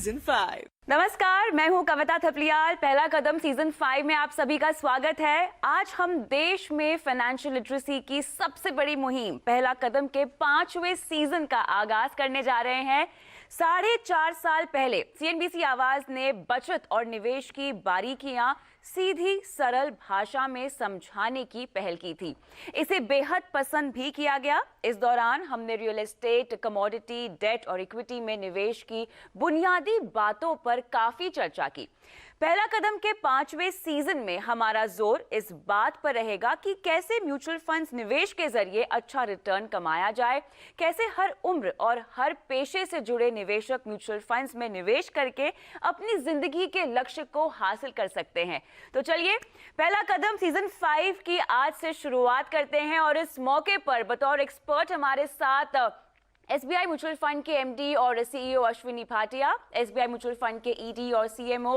Season 5। नमस्कार, मैं हूं कविता थपलियाल। पहला कदम सीजन 5 में आप सभी का स्वागत है। आज हम देश में फाइनेंशियल लिटरेसी की सबसे बड़ी मुहिम पहला कदम के 5वें सीजन का आगाज करने जा रहे हैं। 4.5 साल पहले CNBC आवाज ने बचत और निवेश की बारीकियां सीधी सरल भाषा में समझाने की पहल की थी। इसे बेहद पसंद भी किया गया। इस दौरान हमने रियल एस्टेट, कमोडिटी, डेट और इक्विटी में निवेश की बुनियादी बातों पर काफी चर्चा की। पहला कदम के 5वें सीजन में हमारा जोर इस बात पर रहेगा कि कैसे म्यूचुअल फंड्स निवेश के जरिए अच्छा रिटर्न कमाया जाए, कैसे हर उम्र और हर पेशे से जुड़े निवेशक म्यूचुअल फंड्स में निवेश करके अपनी जिंदगी के लक्ष्य को हासिल कर सकते हैं। तो चलिए पहला कदम सीजन 5 की आज से शुरुआत करते हैं और इस मौके पर बतौर एक्सपर्ट हमारे साथ SBI म्यूचुअल फंड के MD और CEO Ashwini Bhatia, SBI mutual fund के ED और CMO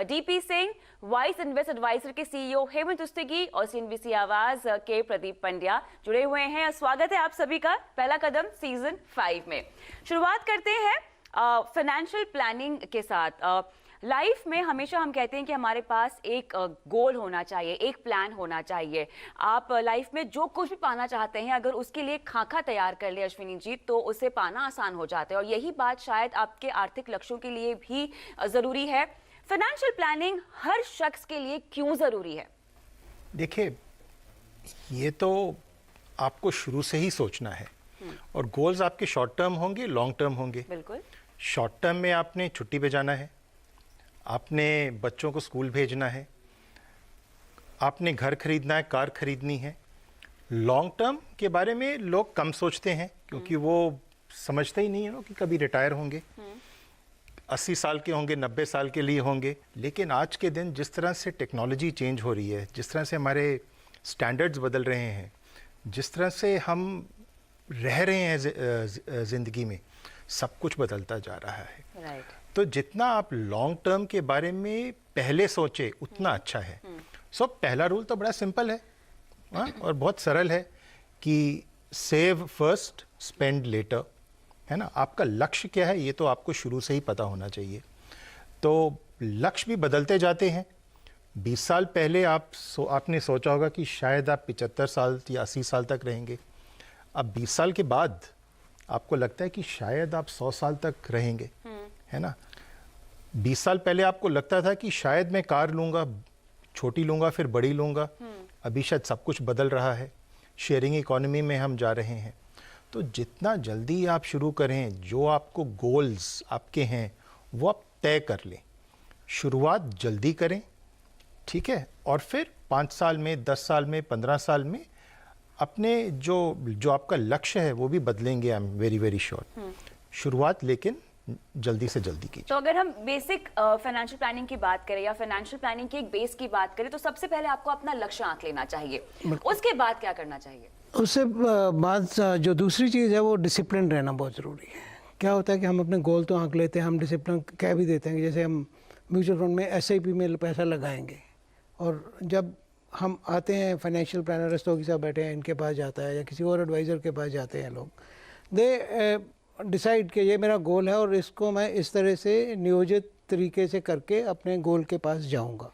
DP Singh, wise invest advisor के CEO हेमंत उस्तिगी और CNBC आवाज के प्रदीप पंड्या जुड़े हुए हैं। स्वागत है आप सभी का पहला कदम सीजन 5 में। शुरुआत करते हैं फाइनेंशियल प्लानिंग के साथ। लाइफ में हमेशा हम कहते हैं कि हमारे पास एक गोल होना चाहिए, एक प्लान होना चाहिए। आप लाइफ में जो कुछ भी पाना चाहते हैं, अगर उसके लिए खाका तैयार कर ले अश्विनी जी, तो उसे पाना आसान हो जाता है। और यही बात शायद आपके आर्थिक लक्ष्यों के लिए भी ज़रूरी है। फाइनेंशियल प्लानिंग हर शख्स के लिए क्यों ज़रूरी है? देखिए, ये तो आपको शुरू से ही सोचना है और गोल्स आपके शॉर्ट टर्म होंगे, लॉन्ग टर्म होंगे। बिल्कुल। शॉर्ट टर्म में आपने छुट्टी पे जाना है, आपने बच्चों को स्कूल भेजना है, आपने घर खरीदना है, कार खरीदनी है। लॉन्ग टर्म के बारे में लोग कम सोचते हैं क्योंकि वो समझते ही नहीं है कि कभी रिटायर होंगे, 80 साल के होंगे, 90 साल के लिए होंगे। लेकिन आज के दिन जिस तरह से टेक्नोलॉजी चेंज हो रही है, जिस तरह से हमारे स्टैंडर्ड्स बदल रहे हैं, जिस तरह से हम रह रहे हैं ज़िंदगी में, सब कुछ बदलता जा रहा है। राइट। तो जितना आप लॉन्ग टर्म के बारे में पहले सोचे उतना अच्छा है। सो पहला रूल तो बड़ा सिंपल है और बहुत सरल है कि सेव फर्स्ट स्पेंड लेटर, है ना। आपका लक्ष्य क्या है ये तो आपको शुरू से ही पता होना चाहिए। तो लक्ष्य भी बदलते जाते हैं। 20 साल पहले आपने सोचा होगा कि शायद आप 75 साल या 80 साल तक रहेंगे। अब 20 साल के बाद आपको लगता है कि शायद आप 100 साल तक रहेंगे, है ना। 20 साल पहले आपको लगता था कि शायद मैं कार लूँगा, छोटी लूँगा फिर बड़ी लूँगा। अभी शायद सब कुछ बदल रहा है, शेयरिंग इकोनॉमी में हम जा रहे हैं। तो जितना जल्दी आप शुरू करें, जो आपको गोल्स आपके हैं वो आप तय कर लें। शुरुआत जल्दी करें, ठीक है। और फिर 5 साल में, 10 साल में, 15 साल में अपने जो आपका लक्ष्य है वो भी बदलेंगे। I am very very sure. शुरुआत लेकिन जल्दी से जल्दी कीजिए। तो अगर हम बेसिक फाइनेंशियल प्लानिंग की बात करें या फाइनेंशियल प्लानिंग की एक बेस की बात करें, तो सबसे पहले आपको अपना लक्ष्य आंक लेना चाहिए। उसके बाद क्या करना चाहिए? उससे बाद जो दूसरी चीज़ है वो डिसिप्लिन रहना बहुत ज़रूरी है। क्या होता है कि हम अपने गोल तो आंक लेते हैं, हम डिसिप्लिन कह भी देते हैं कि जैसे हम म्यूचुअल फंड में SIP में पैसा लगाएंगे, और जब हम आते हैं फाइनेंशियल प्लानर रस्तों के साथ बैठे हैं, इनके पास जाता है या किसी और एडवाइज़र के पास जाते हैं लोग, दे डिसाइड कि ये मेरा गोल है और इसको मैं इस तरह से नियोजित तरीके से करके अपने गोल के पास जाऊंगा।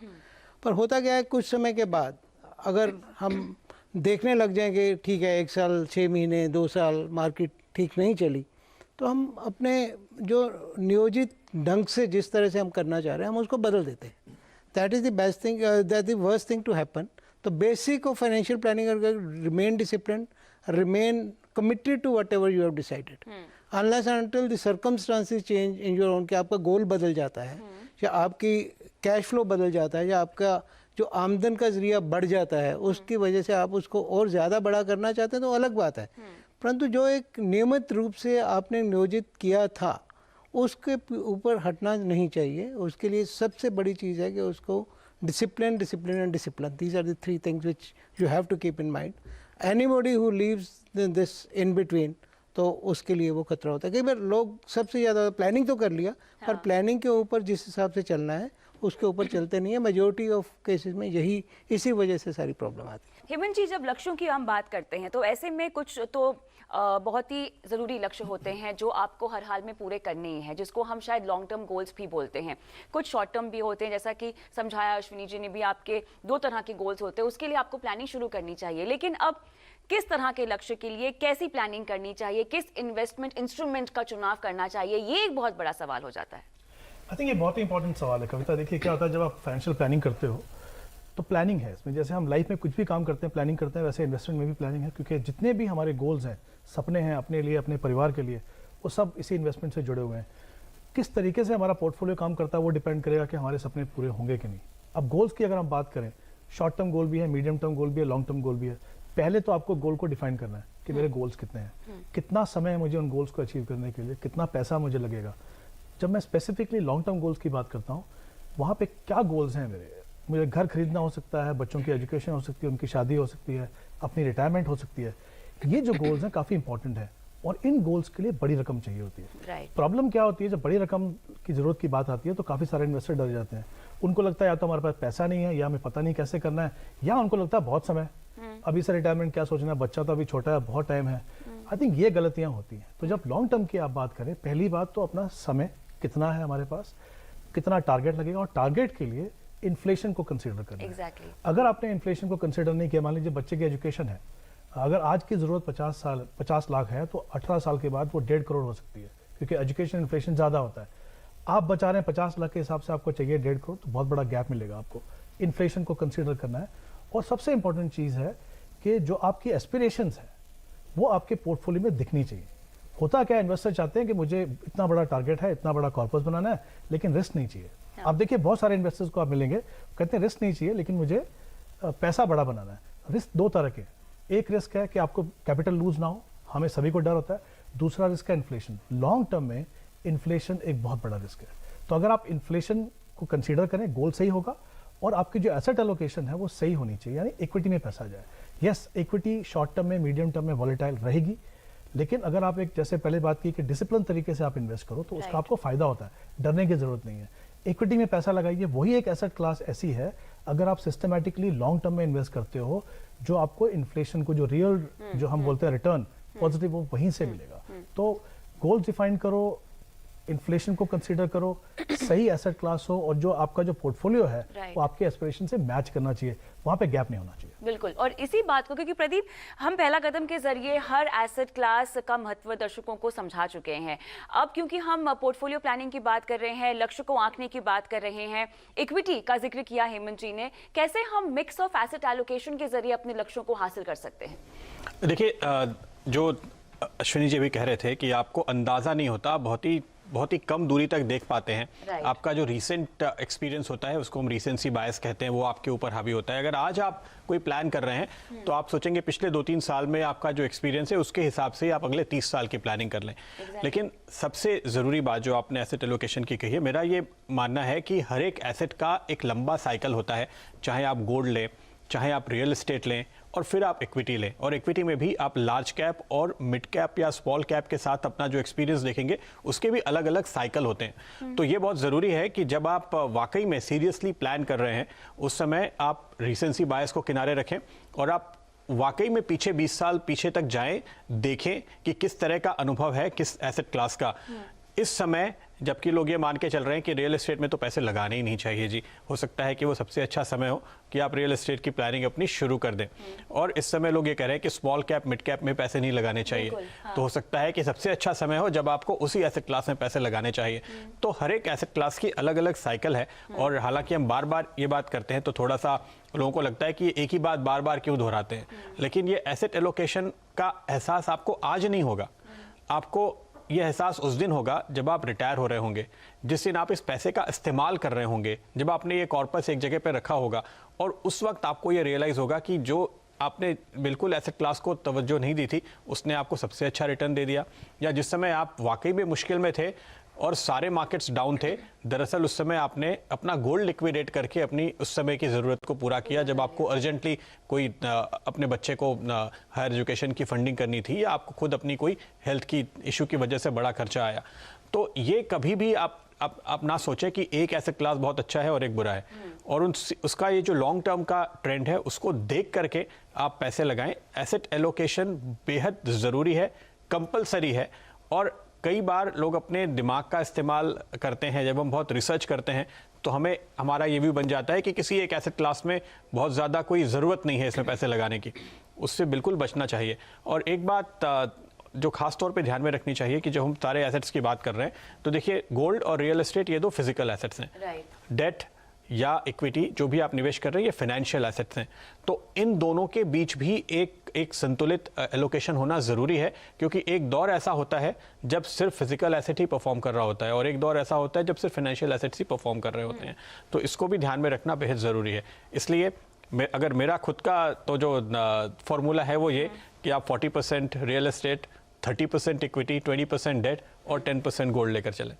पर होता क्या है, कुछ समय के बाद अगर हम देखने लग जाएं कि ठीक है 1 साल 6 महीने 2 साल मार्केट ठीक नहीं चली, तो हम अपने जो नियोजित ढंग से जिस तरह से हम करना चाह रहे हैं हम उसको बदल देते हैं। That is the best thing, that is worst thing to happen. तो बेसिक ऑफ फाइनेंशियल प्लानिंग, अगर remain discipline, remain committed to whatever you have decided, unless and until the circumstances change in your own, कि आपका गोल बदल जाता है या आपकी cash flow बदल जाता है या आपका जो आमदन का जरिया बढ़ जाता है, उसकी वजह से आप उसको और ज़्यादा बड़ा करना चाहते हैं तो अलग बात है। परंतु जो एक नियमित रूप से आपने नियोजित किया था उसके ऊपर हटना नहीं चाहिए। उसके लिए सबसे बड़ी चीज़ है कि उसको discipline, discipline and discipline, these are the 3 things which you have to keep in mind. Anybody who leaves this in between, तो उसके लिए वो खतरा होता है। कई बार लोग सबसे ज़्यादा प्लानिंग तो कर लिया, पर प्लानिंग के ऊपर जिस हिसाब से चलना है उसके ऊपर चलते नहीं है। मेजोरिटी ऑफ केसेस में यही इसी वजह से सारी प्रॉब्लम आती है। हेमंत जी, जब लक्ष्यों की हम बात करते हैं तो ऐसे में कुछ तो बहुत ही ज़रूरी लक्ष्य होते हैं जो आपको हर हाल में पूरे करने ही हैं, जिसको हम शायद लॉन्ग टर्म गोल्स भी बोलते हैं। कुछ शॉर्ट टर्म भी होते हैं, जैसा कि समझाया अश्विनी जी ने भी, आपके 2 तरह के गोल्स होते हैं, उसके लिए आपको प्लानिंग शुरू करनी चाहिए। लेकिन अब किस तरह के लक्ष्य के लिए कैसी प्लानिंग करनी चाहिए, किस इन्वेस्टमेंट इंस्ट्रूमेंट का चुनाव करना चाहिए, ये एक बहुत बड़ा सवाल हो जाता है। आई थिंक ये बहुत ही इंपॉर्टेंट सवाल है कविता। देखिए क्या होता है जब आप फाइनेंशियल प्लानिंग करते हो तो प्लानिंग है इसमें, जैसे हम लाइफ में कुछ भी काम करते हैं प्लानिंग करते हैं, वैसे इन्वेस्टमेंट में भी प्लानिंग है। क्योंकि जितने भी हमारे गोल्स हैं, सपने हैं अपने लिए, अपने परिवार के लिए, वो सब इसी इन्वेस्टमेंट से जुड़े हुए हैं। किस तरीके से हमारा पोर्टफोलियो काम करता है वो डिपेंड करेगा कि हमारे सपने पूरे होंगे कि नहीं। अब गोल्स की अगर हम बात करें, शॉर्ट टर्म गोल भी है, मीडियम टर्म गोल भी है, लॉन्ग टर्म गोल भी है। पहले तो आपको गोल को डिफाइन करना है कि मेरे गोल्स कितने हैं, कितना समय है मुझे उन गोल्स को अचीव करने के लिए, कितना पैसा मुझे लगेगा। जब मैं स्पेसिफिकली लॉन्ग टर्म गोल्स की बात करता हूँ, वहाँ पे क्या गोल्स हैं मेरे। मुझे घर खरीदना हो सकता है, बच्चों की एजुकेशन हो सकती है, उनकी शादी हो सकती है, अपनी रिटायरमेंट हो सकती है। ये जो गोल्स हैं काफ़ी इंपॉर्टेंट है और इन गोल्स के लिए बड़ी रकम चाहिए होती है। प्रॉब्लम क्या होती है, जब बड़ी रकम की ज़रूरत की बात आती है तो काफ़ी सारे इन्वेस्टर डर जाते हैं। उनको लगता है या तो हमारे पास पैसा नहीं है, या हमें पता नहीं कैसे करना है, या उनको लगता है बहुत समय, अभी से रिटायरमेंट क्या सोचना है, बच्चा तो अभी छोटा है, बहुत टाइम है। आई थिंक ये गलतियाँ होती हैं। तो जब लॉन्ग टर्म की आप बात करें, पहली बात तो अपना समय कितना है हमारे पास, कितना टारगेट लगेगा, और टारगेट के लिए इन्फ्लेशन को कंसीडर करना है। अगर आपने इन्फ्लेशन को कंसीडर नहीं किया, मान लीजिए बच्चे की एजुकेशन है, अगर आज की ज़रूरत 50 लाख है तो 18 साल के बाद वो 1.5 करोड़ हो सकती है, क्योंकि एजुकेशन इन्फ्लेशन ज़्यादा होता है। आप बचा रहे हैं 50 लाख के हिसाब से आपको चाहिए 1.5 करोड़, तो बहुत बड़ा गैप मिलेगा आपको। इन्फ्लेशन को कंसीडर करना है। और सबसे इंपॉर्टेंट चीज़ है कि जो आपकी एस्पिरेशंस है वो आपके पोर्टफोलियो में दिखनी चाहिए। होता क्या, इन्वेस्टर चाहते हैं कि मुझे इतना बड़ा टारगेट है, इतना बड़ा कॉर्पस बनाना है, लेकिन रिस्क नहीं चाहिए। आप देखिए बहुत सारे इन्वेस्टर्स को आप मिलेंगे, कहते हैं रिस्क नहीं चाहिए लेकिन मुझे पैसा बड़ा बनाना है। रिस्क 2 तरह के, एक रिस्क है कि आपको कैपिटल लूज ना हो, हमें सभी को डर होता है। दूसरा रिस्क है इन्फ्लेशन। लॉन्ग टर्म में इन्फ्लेशन एक बहुत बड़ा रिस्क है। तो अगर आप इन्फ्लेशन को कंसीडर करें, गोल सही होगा और आपकी जो एसेट एलोकेशन है वो सही होनी चाहिए, यानी इक्विटी में पैसा जाए। यस, इक्विटी शॉर्ट टर्म में, मीडियम टर्म में वॉलेटाइल रहेगी, लेकिन अगर आप एक, जैसे पहले बात की कि डिसिप्लिन तरीके से आप इन्वेस्ट करो तो उसका आपको फायदा होता है, डरने की जरूरत नहीं है। इक्विटी में पैसा लगाइए, वही एक एसेट क्लास ऐसी है, अगर आप सिस्टमैटिकली लॉन्ग टर्म में इन्वेस्ट करते हो, जो आपको इन्फ्लेशन को जो रियल जो हम बोलते हैं रिटर्न पॉजिटिव, वो वहीं से मिलेगा। तो गोल डिफाइन करो, इन्फ्लेशन को कंसीडर करो, सही एसेट क्लास हो, और जो आपका जो पोर्टफोलियो है वो आपके एस्पिरेशन से मैच करना चाहिए, वहाँ पे गैप नहीं होना चाहिए। बिल्कुल। और इसी बात को, क्योंकि प्रदीप, हम पहला कदम के जरिए हर एसेट क्लास का महत्व दर्शकों को समझा चुके हैं। अब क्योंकि हम पोर्टफोलियो प्लानिंग की बात कर रहे हैं, लक्ष्य को आंकने की बात कर रहे हैं, इक्विटी का जिक्र किया हेमंत जी ने, कैसे हम मिक्स ऑफ एसेट एलोकेशन के जरिए अपने लक्ष्यों को हासिल कर सकते हैं? देखिए, जो अश्विनी जी भी कह रहे थे कि आपको अंदाजा नहीं होता, बहुत ही कम दूरी तक देख पाते हैं। आपका जो रीसेंट एक्सपीरियंस होता है उसको हम रीसेंसी बायस कहते हैं, वो आपके ऊपर हावी होता है। अगर आज आप कोई प्लान कर रहे हैं तो आप सोचेंगे पिछले 2-3 साल में आपका जो एक्सपीरियंस है उसके हिसाब से आप अगले 30 साल की प्लानिंग कर लें। लेकिन सबसे ज़रूरी बात जो आपने एसेट एलोकेशन की कही है, मेरा ये मानना है कि हर एक एसेट का एक लंबा साइकिल होता है। चाहे आप गोल्ड लें, चाहे आप रियल एस्टेट लें, और फिर आप इक्विटी लें, और इक्विटी में भी आप लार्ज कैप और मिड कैप या स्मॉल कैप के साथ अपना जो एक्सपीरियंस देखेंगे उसके भी अलग अलग साइकिल होते हैं। तो ये बहुत ज़रूरी है कि जब आप वाकई में सीरियसली प्लान कर रहे हैं उस समय आप रीसेंसी बायस को किनारे रखें और आप वाकई में पीछे 20 साल पीछे तक जाएं, देखें कि किस तरह का अनुभव है किस एसेट क्लास का इस समय। जबकि लोग ये मान के चल रहे हैं कि रियल एस्टेट में तो पैसे लगाने ही नहीं चाहिए जी, हो सकता है कि वो सबसे अच्छा समय हो कि आप रियल एस्टेट की प्लानिंग अपनी शुरू कर दें। और इस समय लोग ये कह रहे हैं कि स्मॉल कैप मिड कैप में पैसे नहीं लगाने चाहिए, तो हो सकता है कि सबसे अच्छा समय हो जब आपको उसी एसेट क्लास में पैसे लगाने चाहिए। तो हर एक एसेट क्लास की अलग अलग साइकिल है, और हालांकि हम बार बार ये बात करते हैं तो थोड़ा सा लोगों को लगता है कि एक ही बात बार बार क्यों दोहराते हैं, लेकिन ये एसेट एलोकेशन का एहसास आपको आज नहीं होगा, आपको ये एहसास उस दिन होगा जब आप रिटायर हो रहे होंगे, जिस दिन आप इस पैसे का इस्तेमाल कर रहे होंगे, जब आपने ये कॉर्पस एक जगह पे रखा होगा, और उस वक्त आपको ये रियलाइज़ होगा कि जो आपने बिल्कुल एसेट क्लास को तवज्जो नहीं दी थी उसने आपको सबसे अच्छा रिटर्न दे दिया। या जिस समय आप वाकई में मुश्किल में थे और सारे मार्केट्स डाउन थे, दरअसल उस समय आपने अपना गोल्ड लिक्विडेट करके अपनी उस समय की ज़रूरत को पूरा किया, जब आपको अर्जेंटली कोई अपने बच्चे को हायर एजुकेशन की फंडिंग करनी थी, या आपको खुद अपनी कोई हेल्थ की इशू की वजह से बड़ा खर्चा आया। तो ये कभी भी आप आप ना सोचें कि एक एसेट क्लास बहुत अच्छा है और एक बुरा है, और उसका ये जो लॉन्ग टर्म का ट्रेंड है उसको देख करके आप पैसे लगाएं। एसेट एलोकेशन बेहद ज़रूरी है, कंपलसरी है, और कई बार लोग अपने दिमाग का इस्तेमाल करते हैं। जब हम बहुत रिसर्च करते हैं तो हमारा ये व्यू बन जाता है कि किसी एक एसेट क्लास में बहुत ज़्यादा कोई ज़रूरत नहीं है इसमें पैसे लगाने की। उससे बिल्कुल बचना चाहिए। और एक बात जो खास तौर पे ध्यान में रखनी चाहिए कि जब हम सारे एसेट्स की बात कर रहे हैं तो देखिए, गोल्ड और रियल एस्टेट ये दो फिजिकल एसेट्स हैं। डेट या इक्विटी जो भी आप निवेश कर रहे हैं ये फाइनेंशियल एसेट्स हैं। तो इन दोनों के बीच भी एक संतुलित एलोकेशन होना ज़रूरी है, क्योंकि एक दौर ऐसा होता है जब सिर्फ फिजिकल एसेट ही परफॉर्म कर रहा होता है और एक दौर ऐसा होता है जब सिर्फ फाइनेंशियल एसेट्स ही परफॉर्म कर रहे होते हैं। तो इसको भी ध्यान में रखना बेहद ज़रूरी है। इसलिए अगर मेरा खुद का तो जो फॉर्मूला है वो ये कि आप 40% रियल एस्टेट, 30% इक्विटी, 20% डेट और 10% गोल्ड लेकर चलें।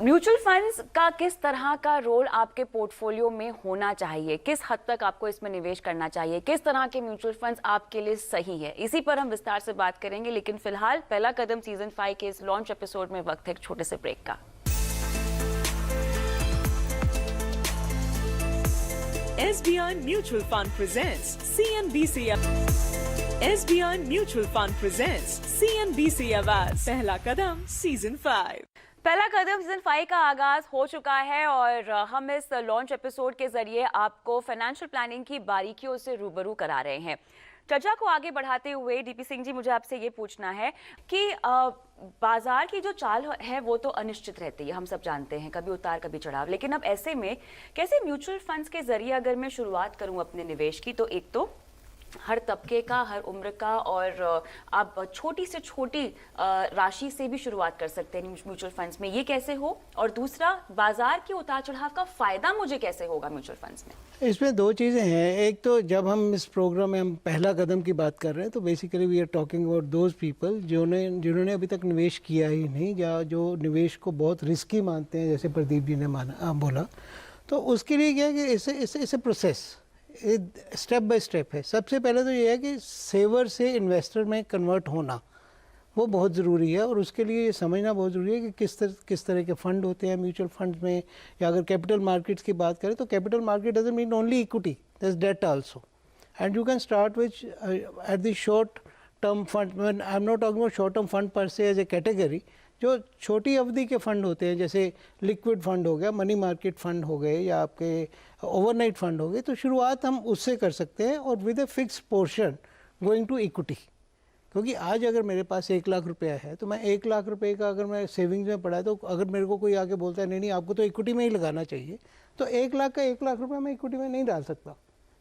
म्यूचुअल फंड्स का किस तरह का रोल आपके पोर्टफोलियो में होना चाहिए, किस हद तक आपको इसमें निवेश करना चाहिए, किस तरह के म्यूचुअल फंड्स आपके लिए सही है, इसी पर हम विस्तार से बात करेंगे। लेकिन फिलहाल पहला कदम सीजन 5 के इस लॉन्च एपिसोड में वक्त है एक छोटे से ब्रेक का। SBI Mutual Fund presents CNBC. SBI Mutual Fund presents CNBC Awards. पहला कदम सीजन 5। पहला कदम सीजन 5 का आगाज हो चुका है और हम इस लॉन्च एपिसोड के जरिए आपको फाइनेंशियल प्लानिंग की बारीकियों से रूबरू करा रहे हैं। चर्चा को आगे बढ़ाते हुए डीपी सिंह जी, मुझे आपसे ये पूछना है कि बाजार की जो चाल है वो तो अनिश्चित रहती है, हम सब जानते हैं, कभी उतार कभी चढ़ाव। लेकिन अब ऐसे में कैसे म्यूचुअल फंड्स के जरिए अगर मैं शुरुआत करूं अपने निवेश की, तो एक तो हर तबके का, हर उम्र का, और आप छोटी से छोटी राशि से भी शुरुआत कर सकते हैं म्यूचुअल फंड्स में, ये कैसे हो? और दूसरा, बाजार के उतार चढ़ाव का फायदा मुझे कैसे होगा म्यूचुअल फंड्स में? इसमें दो चीज़ें हैं। एक तो जब हम इस प्रोग्राम में हम पहला कदम की बात कर रहे हैं तो basically we are talking about those people जिन्होंने अभी तक निवेश किया ही नहीं, या जो निवेश को बहुत रिस्की मानते हैं, जैसे प्रदीप जी ने बोला। तो उसके लिए क्या है कि इसे प्रोसेस स्टेप बाय स्टेप है। सबसे पहले तो ये है कि सेवर से इन्वेस्टर में कन्वर्ट होना वो बहुत ज़रूरी है, और उसके लिए ये समझना बहुत ज़रूरी है कि किस तरह के फ़ंड होते हैं म्यूचुअल फंड्स में। या अगर कैपिटल मार्केट्स की बात करें तो capital market doesn't mean only equity, there is debt also, and you can start with at the short term fund. I am not talking about short term fund per se as A category. जो छोटी अवधि के fund होते हैं, जैसे liquid fund हो गया, money market fund हो गए, या आपके ओवरनाइट फंड हो गए, तो शुरुआत हम उससे कर सकते हैं, और with a fix portion going to equity. क्योंकि आज अगर मेरे पास 1 लाख रुपया है तो मैं 1 लाख रुपए का अगर मैं सेविंग्स में पड़ा है, तो अगर मेरे को कोई आके बोलता है नहीं आपको तो इक्विटी में ही लगाना चाहिए, तो 1 लाख का 1 लाख रुपया मैं इक्विटी में नहीं डाल सकता,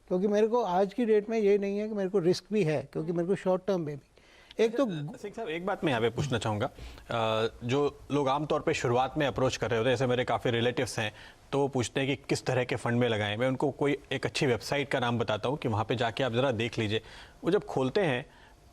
क्योंकि मेरे को आज की डेट में ये नहीं है कि मेरे को रिस्क भी है, क्योंकि मेरे को शॉर्ट टर्म में भी एक तो सिंह साहब, एक बात मैं यहाँ पे पूछना चाहूँगा। जो लोग आमतौर पे शुरुआत में अप्रोच कर रहे होते हैं, जैसे मेरे काफ़ी रिलेटिव्स हैं, तो वो पूछते हैं कि किस तरह के फ़ंड में लगाएं। मैं उनको कोई एक अच्छी वेबसाइट का नाम बताता हूँ कि वहाँ पे जाके आप ज़रा देख लीजिए। वो जब खोलते हैं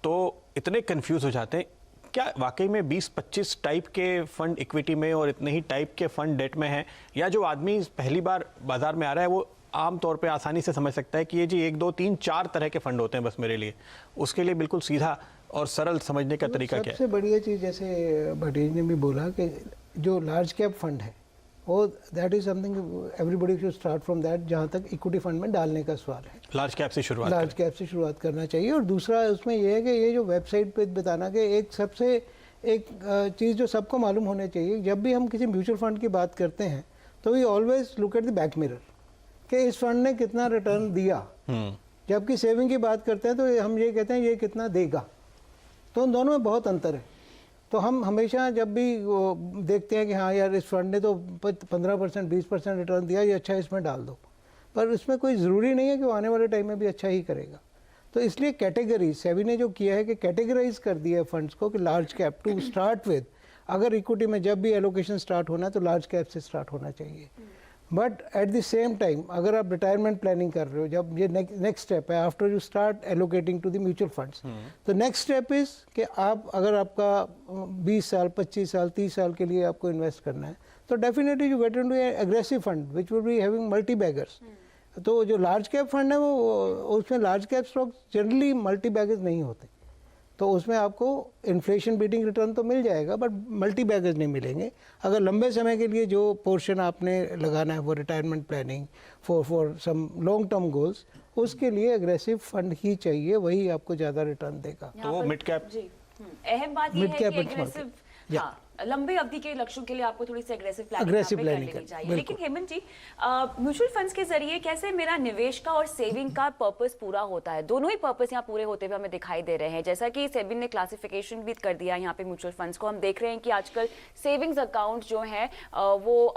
तो इतने कन्फ्यूज़ हो जाते हैं, क्या वाकई में 20-25 टाइप के फ़ंड इक्विटी में और इतने ही टाइप के फ़ंड डेट में हैं, या जो आदमी पहली बार बाज़ार में आ रहा है वो आम तौर पे आसानी से समझ सकता है कि ये जी 1, 2, 3, 4 तरह के फ़ंड होते हैं बस मेरे लिए। उसके लिए बिल्कुल सीधा और सरल समझने का तरीका क्या है? सबसे बढ़िया चीज़, जैसे भट्टी ने भी बोला, कि जो लार्ज कैप फंड है वो that is something everybody should start from that, जहाँ तक इक्विटी फंड में डालने का सवाल है। लार्ज कैप से शुरुआत करना चाहिए। और दूसरा उसमें ये है कि ये जो वेबसाइट पे बताना कि एक चीज़ जो सबको मालूम होनी चाहिए, जब भी हम किसी म्यूचुअल फंड की बात करते हैं तो we always look at the back mirror कि इस फंड ने कितना रिटर्न दिया। जबकि सेविंग की बात करते हैं तो हम ये कहते हैं ये कितना देगा, तो उन दोनों में बहुत अंतर है। तो हम हमेशा जब भी देखते हैं कि हाँ यार इस फंड ने तो 15%, 20% रिटर्न दिया, ये अच्छा इसमें डाल दो, पर उसमें कोई ज़रूरी नहीं है कि वो आने वाले टाइम में भी अच्छा ही करेगा। तो इसलिए कैटेगरी सेबी ने जो किया है कि कैटेगराइज कर दिया है फंड्स को कि large cap to start with. अगर इक्विटी में जब भी एलोकेशन स्टार्ट होना है तो लार्ज कैप से स्टार्ट होना चाहिए। But at the same time अगर आप रिटायरमेंट प्लानिंग कर रहे हो, जब ये नेक्स्ट स्टेप है after you start allocating to the mutual funds, तो नेक्स्ट स्टेप इज कि आप अगर आपका 20 साल, 25 साल, 30 साल के लिए आपको इन्वेस्ट करना है, तो definitely you get into aggressive fund which will be having multi beggars. तो जो लार्ज कैप फंड है वो उसमें large cap stock generally multi beggars नहीं होते। तो उसमें आपको इन्फ्लेशन बीटिंग रिटर्न तो मिल जाएगा, बट मल्टी बैगेज नहीं मिलेंगे। अगर लंबे समय के लिए जो पोर्शन आपने लगाना है for retirement planning, for some long term goals, उसके लिए एग्रेसिव फंड ही चाहिए, वही आपको ज़्यादा रिटर्न देगा। तो वो मिड कैप, जी अहम बात ये Mid है cap कि benchmark. Aggressive, Yeah. हाँ, लंबे अवधि के लक्ष्यों के लिए आपको थोड़ी सी एग्रेसिव Aggressive प्लानिंग planning करनी करनी, चाहिए। बिल्कुल। लेकिन हेमंत जी, म्यूचुअल फंड्स के जरिए कैसे मेरा निवेश का और सेविंग का पर्पस पूरा होता है? दोनों ही पर्पस यहाँ पूरे होते हुए हमें दिखाई दे रहे हैं। जैसा कि सेबी ने क्लासिफिकेशन भी कर दिया यहाँ पे म्यूचुअल फंड्स को, हम देख रहे हैं कि आजकल सेविंग्स अकाउंट जो है वो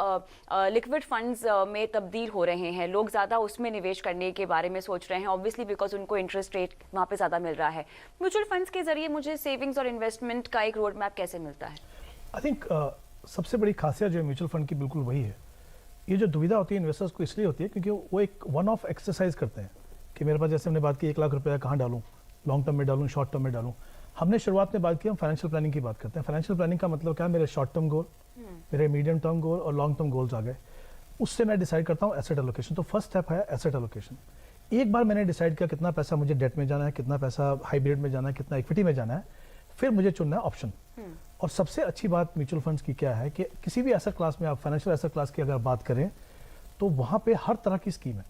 लिक्विड फंड्स में तब्दील हो रहे हैं। लोग ज़्यादा उसमें निवेश करने के बारे में सोच रहे हैं, ऑब्वियसली बिकॉज उनको इंटरेस्ट रेट वहाँ पे ज़्यादा मिल रहा है। म्यूचुअल फंड्स के जरिए मुझे सेविंग्स और इन्वेस्टमेंट का एक रोड मैप कैसे मिलता है? आई थिंक सबसे बड़ी खासियत जो है म्यूचुअल फंड की बिल्कुल वही है। ये जो दुविधा होती है इन्वेस्टर्स को इसलिए होती है क्योंकि वो एक वन ऑफ एक्सरसाइज करते हैं कि मेरे पास, जैसे हमने बात की 1 लाख रुपया कहाँ डालूं, लॉन्ग टर्म में डालूं, शॉर्ट टर्म में डालूं। हमने शुरुआत में बात की, हम फाइनेंशियल प्लानिंग की बात करते हैं। फाइनेंशियल प्लानिंग का मतलब क्या है? मेरे शॉर्ट टर्म गोल, मेरे मीडियम टर्म गोल और लॉन्ग टर्म गोल्स आ गए, उससे मैं डिसाइड करता हूँ एसेट एलोकेशन। तो फर्स्ट स्टेप है एसेट एलोकेशन। एक बार मैंने डिसाइड किया कितना पैसा मुझे डेट में जाना है, कितना पैसा हाइब्रिड में जाना है, कितना इक्विटी में जाना है, फिर मुझे चुनना है ऑप्शन। और सबसे अच्छी बात म्यूचुअल फंड्स की क्या है कि किसी भी एसेट क्लास में, आप फाइनेंशियल एसेट क्लास की अगर बात करें तो वहाँ पे हर तरह की स्कीम है।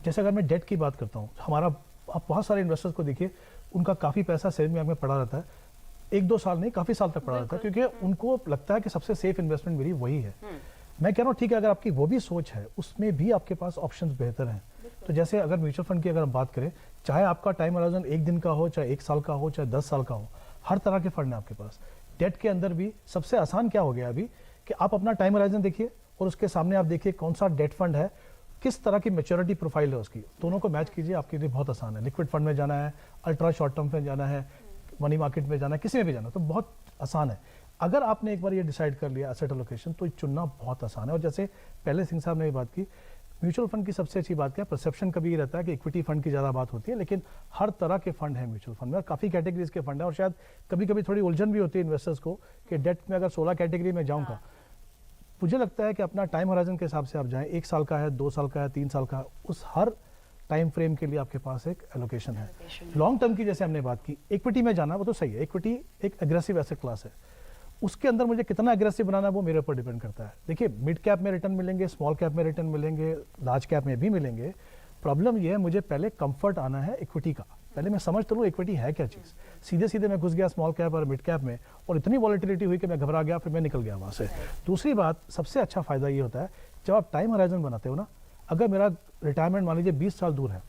जैसे अगर मैं डेट की बात करता हूँ, हमारा, आप बहुत सारे इन्वेस्टर्स को देखिए, उनका काफ़ी पैसा सेविंग बैंक में पड़ा रहता है, 1-2 साल नहीं, काफ़ी साल तक पड़ा रहता है, क्योंकि उनको लगता है कि सबसे सेफ इन्वेस्टमेंट मेरी वही है। मैं कह रहा हूँ ठीक है, अगर आपकी वो भी सोच है, उसमें भी आपके पास ऑप्शंस बेहतर हैं। तो जैसे अगर म्यूचुअल फंड की अगर हम बात करें, चाहे आपका टाइम होराइजन 1 दिन का हो, चाहे 1 साल का हो, चाहे 10 साल का हो, हर तरह के फंड है आपके पास। डेट के अंदर भी सबसे आसान क्या हो गया अभी कि आप अपना टाइम होराइजन देखिए और उसके सामने आप देखिए कौन सा डेट फंड है, किस तरह की मैच्योरिटी प्रोफाइल है उसकी, दोनों को मैच कीजिए, आपके लिए बहुत आसान है। लिक्विड फंड में जाना है, अल्ट्रा शॉर्ट टर्म में जाना है, मनी मार्केट में जाना है, किसी में भी जाना है, तो बहुत आसान है। अगर आपने एक बार ये डिसाइड कर लिया एसेट एलोकेशन, तो चुनना बहुत आसान है। और जैसे पहले सिंह साहब ने बात की, म्यूचुअल फंड की सबसे अच्छी बात क्या है, परसेप्शन कभी ये रहता है कि इक्विटी फंड की ज़्यादा बात होती है, लेकिन हर तरह के फंड है म्यूचुअल फंड में, और काफ़ी कैटेगरीज के फंड है। और शायद कभी कभी थोड़ी उलझन भी होती है इन्वेस्टर्स को कि डेट में अगर 16 कैटेगरी में जाऊँगा, मुझे लगता है कि अपना टाइम होराइजन के हिसाब से आप जाएं, 1 साल का है, 2 साल का है, 3 साल का है, उस हर टाइम फ्रेम के लिए आपके पास एक एलोकेशन है। लॉन्ग टर्म की जैसे हमने बात की, इक्विटी में जाना वो तो सही है, इक्विटी एक एग्रेसिव एसेट क्लास है, उसके अंदर मुझे कितना एग्रेसिव बनाना है वो मेरे ऊपर डिपेंड करता है। देखिए, मिड कैप में रिटर्न मिलेंगे, स्मॉल कैप में रिटर्न मिलेंगे, लार्ज कैप में भी मिलेंगे। प्रॉब्लम ये है, मुझे पहले कंफर्ट आना है इक्विटी का, पहले मैं समझ तो लूँ इक्विटी है क्या चीज़। सीधे सीधे मैं घुस गया स्मॉल कैप और मिड कैप में और इतनी वॉलेटिलिटी हुई कि मैं घबरा गया, फिर मैं निकल गया वहाँ से। दूसरी बात, सबसे अच्छा फ़ायदा ये होता है जब आप टाइम होराइजन बनाते हो ना, अगर मेरा रिटायरमेंट मान लीजिए 20 साल दूर है,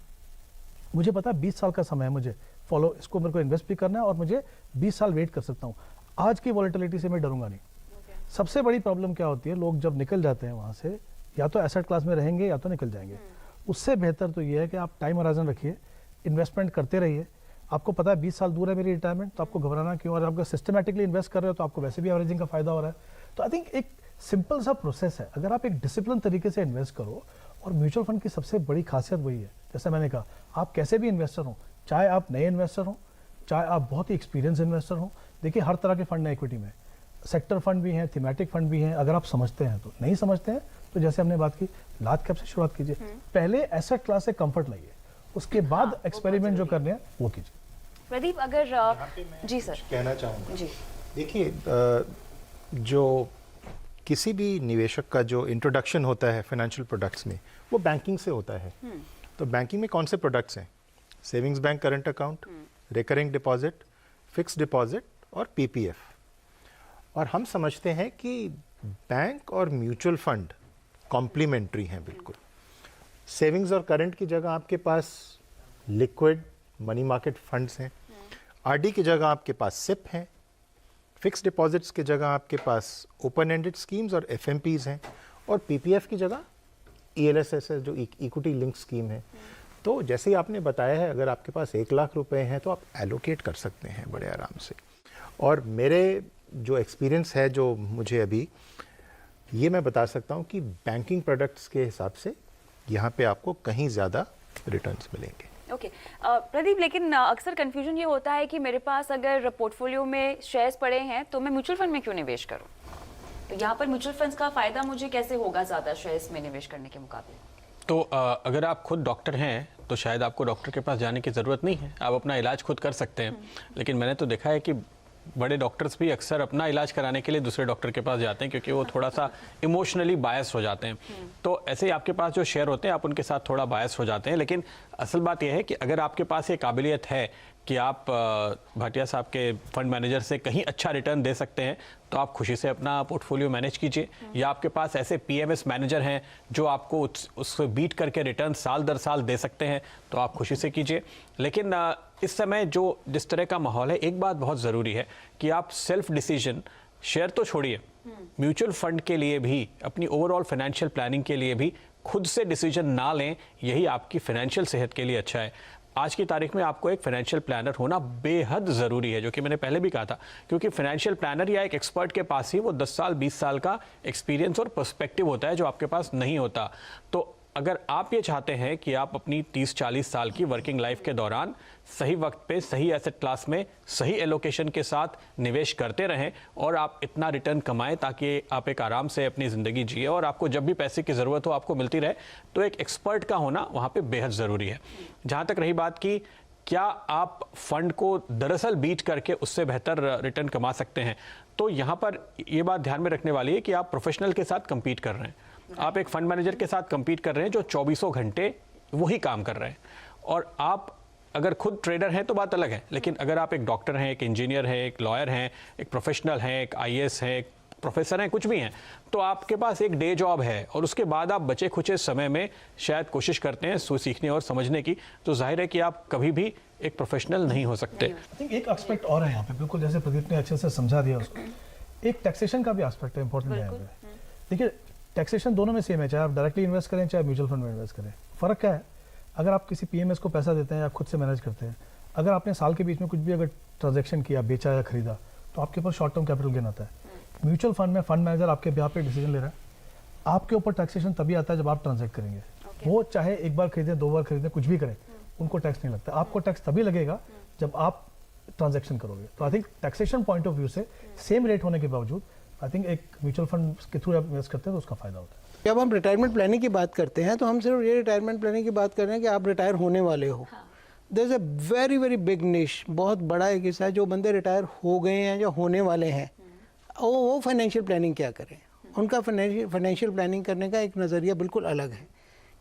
मुझे पता है 20 साल का समय है, मुझे फॉलो, इसको मेरे को इन्वेस्ट भी करना है और मुझे 20 साल वेट कर सकता हूँ। आज की वॉलेटिलिटी से मैं डरूंगा नहीं। सबसे बड़ी प्रॉब्लम क्या होती है, लोग जब निकल जाते हैं वहाँ से, या तो एसेट क्लास में रहेंगे या तो निकल जाएंगे। उससे बेहतर तो ये है कि आप टाइम होराइजन रखिए, इन्वेस्टमेंट करते रहिए। आपको पता है 20 साल दूर है मेरी रिटायरमेंट, तो आपको घबराना क्यों? और आपको सिस्टमेटिकली इन्वेस्ट कर रहे हो तो आपको वैसे भी एवरेजिंग का फायदा हो रहा है। तो आई थिंक एक सिंपल सा प्रोसेस है, अगर आप एक डिसिप्लिन तरीके से इन्वेस्ट करो। और म्यूचुअल फंड की सबसे बड़ी खासियत वही है, जैसे मैंने कहा, आप कैसे भी इन्वेस्टर हो, चाहे आप नए इन्वेस्टर हो, चाहे आप बहुत ही एक्सपीरियंस इन्वेस्टर हो, देखिए हर तरह के फंड है इक्विटी में, सेक्टर फंड भी हैं, थीमेटिक फंड भी हैं, अगर आप समझते हैं तो। नहीं समझते हैं तो जैसे हमने बात की, लार्ज कैप से शुरुआत कीजिए, पहले एसेट क्लास से कंफर्ट लाइए, उसके बाद एक्सपेरिमेंट जो करने हैं वो कीजिए। प्रदीप, अगर जी सर कहना चाहूँगा जी, देखिए, जो किसी भी निवेशक का जो इंट्रोडक्शन होता है फाइनेंशियल प्रोडक्ट्स में, वो बैंकिंग से होता है। तो बैंकिंग में कौन से प्रोडक्ट्स हैं? Savings bank current account, recurring deposit, fixed deposit और पीपीएफ। और हम समझते हैं कि बैंक और म्यूचुअल फंड कॉम्प्लीमेंट्री हैं बिल्कुल। सेविंग्स और करंट की जगह आपके पास लिक्विड मनी मार्केट फंड्स हैं, आरडी की जगह आपके पास सिप हैं, फिक्स्ड डिपॉजिट्स की जगह आपके पास ओपन एंडेड स्कीम्स और एफएमपीज हैं, और पीपीएफ की जगह ईएलएसएस जो इक्विटी लिंक स्कीम है। तो जैसे ही आपने बताया है, अगर आपके पास 1 लाख रुपए हैं तो आप एलोकेट कर सकते हैं बड़े आराम से। और मेरे जो एक्सपीरियंस है, जो मुझे अभी, ये मैं बता सकता हूँ कि बैंकिंग प्रोडक्ट्स के हिसाब से यहाँ पे आपको कहीं ज़्यादा रिटर्न्स मिलेंगे। ओके प्रदीप, लेकिन अक्सर कंफ्यूजन ये होता है कि मेरे पास अगर पोर्टफोलियो में शेयर्स पड़े हैं तो मैं म्यूचुअल फंड में क्यों निवेश करूं? तो यहाँ पर म्यूचुअल फंड्स का फायदा मुझे कैसे होगा ज़्यादा शेयर्स में निवेश करने के मुकाबले? तो अगर आप खुद डॉक्टर हैं तो शायद आपको डॉक्टर के पास जाने की ज़रूरत नहीं है, आप अपना इलाज खुद कर सकते हैं। लेकिन मैंने तो देखा है कि बड़े डॉक्टर्स भी अक्सर अपना इलाज कराने के लिए दूसरे डॉक्टर के पास जाते हैं क्योंकि वो थोड़ा सा इमोशनली बायस हो जाते हैं। तो ऐसे ही आपके पास जो शेयर होते हैं आप उनके साथ थोड़ा बायस हो जाते हैं। लेकिन असल बात यह है कि अगर आपके पास ये काबिलियत है कि आप भाटिया साहब के फंड मैनेजर से कहीं अच्छा रिटर्न दे सकते हैं तो आप खुशी से अपना पोर्टफोलियो मैनेज कीजिए। या आपके पास ऐसे पीएमएस मैनेजर हैं जो आपको उससे बीट करके रिटर्न साल दर साल दे सकते हैं तो आप खुशी से कीजिए। लेकिन इस समय जो जिस तरह का माहौल है, एक बात बहुत ज़रूरी है कि आप सेल्फ डिसीजन, शेयर तो छोड़िए, म्यूचुअल फंड के लिए भी, अपनी ओवरऑल फाइनेंशियल प्लानिंग के लिए भी खुद से डिसीजन ना लें। यही आपकी फाइनेंशियल सेहत के लिए अच्छा है। आज की तारीख में आपको एक फाइनेंशियल प्लानर होना बेहद ज़रूरी है, जो कि मैंने पहले भी कहा था, क्योंकि फाइनेंशियल प्लानर या एक एक्सपर्ट के पास ही वो 10 साल 20 साल का एक्सपीरियंस और पर्सपेक्टिव होता है जो आपके पास नहीं होता। तो अगर आप ये चाहते हैं कि आप अपनी 30-40 साल की वर्किंग लाइफ के दौरान सही वक्त पे सही एसेट क्लास में सही एलोकेशन के साथ निवेश करते रहें और आप इतना रिटर्न कमाएं ताकि आप एक आराम से अपनी ज़िंदगी जिए और आपको जब भी पैसे की ज़रूरत हो आपको मिलती रहे, तो एक एक्सपर्ट का होना वहाँ पे बेहद ज़रूरी है। जहाँ तक रही बात की क्या आप फंड को दरअसल बीट करके उससे बेहतर रिटर्न कमा सकते हैं, तो यहाँ पर ये बात ध्यान में रखने वाली है कि आप प्रोफेशनल के साथ कम्पीट कर रहे हैं। आप एक फंड मैनेजर के साथ कम्पीट कर रहे हैं जो 24 घंटे वही काम कर रहे हैं। और आप अगर खुद ट्रेडर हैं तो बात अलग है, लेकिन अगर आप एक डॉक्टर हैं, एक इंजीनियर हैं, एक लॉयर हैं, एक प्रोफेशनल हैं, एक आईएएस हैं, एक प्रोफेसर हैं, कुछ भी हैं, तो आपके पास एक डे जॉब है और उसके बाद आप बचे खुचे समय में शायद कोशिश करते हैं सीखने और समझने की, तो जाहिर है कि आप कभी भी एक प्रोफेशनल नहीं हो सकते। आई थिंक एक एस्पेक्ट और है यहाँ पे, बिल्कुल जैसे प्रदीप ने अच्छे से समझा दिया उसको, एक टैक्सेशन का भी एस्पेक्ट है, इंपॉर्टेंट है यहाँ पे। देखिए टैक्सेशन दोनों में सेम है, चाहे आप डायरेक्टली इन्वेस्ट करें चाहे म्यूचुअल फंड में इन्वेस्ट करें। फ़र्क क्या है, अगर आप किसी पीएमएस को पैसा देते हैं या खुद से मैनेज करते हैं, अगर आपने साल के बीच में कुछ भी अगर ट्रांजैक्शन किया, बेचा या खरीदा, तो आपके ऊपर शॉर्ट टर्म कैपिटल गेन आता है। म्यूचुअल फंड में फंड मैनेजर आपके ब्याह पे डिसीजन ले रहा है, आपके ऊपर टैक्सेशन तभी आता है जब आप ट्रांजैक्ट करेंगे। वो चाहे एक बार खरीदें, 2 बार खरीदें, कुछ भी करें, उनको टैक्स नहीं लगता। आपको टैक्स तभी लगेगा जब आप ट्रांजैक्शन करोगे। तो I think taxation point of view से सेम रेट होने के बावजूद आई थिंक एक म्यूचुअल फंड के थ्रू आप इन्वेस्ट करते हैं तो उसका फायदा होता है। जब हम रिटायरमेंट प्लानिंग की बात करते हैं तो हम सिर्फ ये रिटायरमेंट प्लानिंग की बात कर रहे हैं कि आप रिटायर होने वाले हो। There is a very very big niche, बहुत बड़ा एक हिस्सा है जो बंदे रिटायर हो गए हैं, जो होने वाले हैं, वो फाइनेंशियल प्लानिंग क्या करें। उनका फाइनेंशियल प्लानिंग करने का एक नज़रिया बिल्कुल अलग है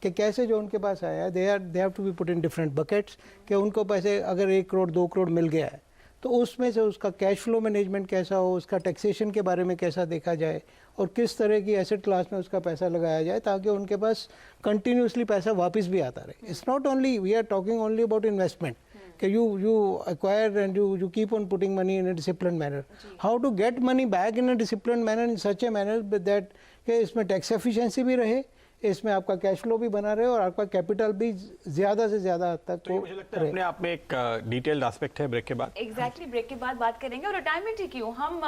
कि कैसे जो उनके पास आया है, they have to be put in different buckets, कि उनको पैसे अगर 1 करोड़ 2 करोड़ मिल गया है तो उसमें से उसका कैश फ्लो मैनेजमेंट कैसा हो, उसका टैक्सेशन के बारे में कैसा देखा जाए और किस तरह की एसेट क्लास में उसका पैसा लगाया जाए ताकि उनके पास कंटिन्यूसली पैसा वापस भी आता रहे। It's not only, we are talking only about investment कि you acquire and you keep on putting money in a disciplined manner. How to get money back in a disciplined manner, in such a manner that कि इसमें tax efficiency भी रहे, इसमें आपका cash flow भी बना रहे और आपका कैपिटल भी ज़्यादा से ज़्यादा हद तक तो मुझे लगता है अपने आप में एक डिटेल्ड एस्पेक्ट है। ब्रेक के बाद एग्जैक्टली ब्रेक के बाद बात करेंगे। और रिटायरमेंट ही क्यों, हम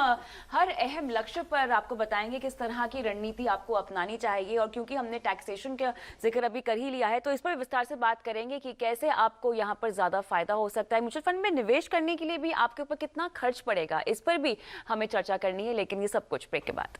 हर अहम लक्ष्य पर आपको बताएंगे किस तरह की रणनीति आपको अपनानी चाहिए। और क्योंकि हमने टैक्सेशन का जिक्र अभी कर ही लिया है तो इस पर विस्तार से बात करेंगे कि कैसे आपको यहाँ पर ज़्यादा फायदा हो सकता है। म्यूचुअल फंड में निवेश करने के लिए भी आपके ऊपर कितना खर्च पड़ेगा, इस पर भी हमें चर्चा करनी है, लेकिन ये सब कुछ ब्रेक के बाद।